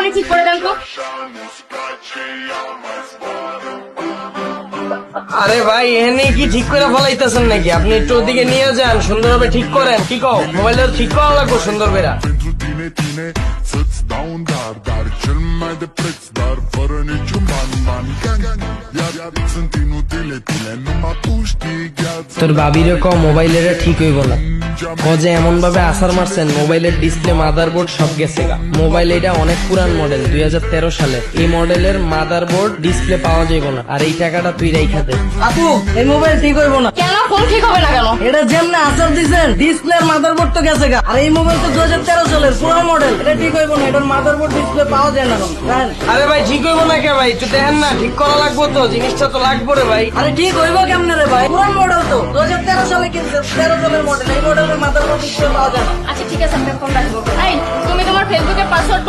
এখনই ঠিক করে দেন তো। আরে ভাই এখানে কি ঠিক করে ফলাইতেছেন নাকি? আপনি একটু ওদিকে নিয়ে যান, সুন্দরভাবে ঠিক করেন। কি কও, মোবাইলটা ঠিক করা লাগবে সুন্দর করে। Sits down dar, chill med det pricks dar, för en man. Jag sunt inutile tile, numai tu știi gheața. তোর ভাবিরে ক মোবাইলের ঠিক হইব না, ক যে এমন ভাবে আসার মারছেন মোবাইলের ডিসপ্লে মাদারবোর্ড সব গেছে গা। মোবাইল এটা অনেক পুরান মডেল, 2013 সালে। এই মডেলের মাদারবোর্ড ডিসপ্লে পাওয়া যাইব না, আর এই টাকাটা তুই রাইখা দে। আপু এই মোবাইল ঠিক হইব না। কেন, ফোন ঠিক হবে না কেন? এটা যেমনে আসার দিছেন ডিসপ্লে মাদারবোর্ড তো গেছে গা, আর এই মোবাইল তো 2013 সালের পুরো মডেল। এটা ঠিক হইব না, এটার মাদারবোর্ড ডিসপ্লে পাওয়া যায় না। আরে ভাই ঠিক হইব না কে ভাই? একটু দেখেন না, ঠিক করা লাগবো তো, জিনিসটা তো লাগবো রে ভাই। আরে ঠিক হইব কেমনে রে ভাই? পুরান মডেল তো 2013 সালে কিনছে, 13 সালের মডেল। এই মডেলের মাদারবোর্ড ডিসপ্লে পাওয়া যায় না। আচ্ছা ঠিক আছে, আপনার ফোন রাখবো। এই, তুমি তোমার ফেসবুকের পাসওয়ার্ড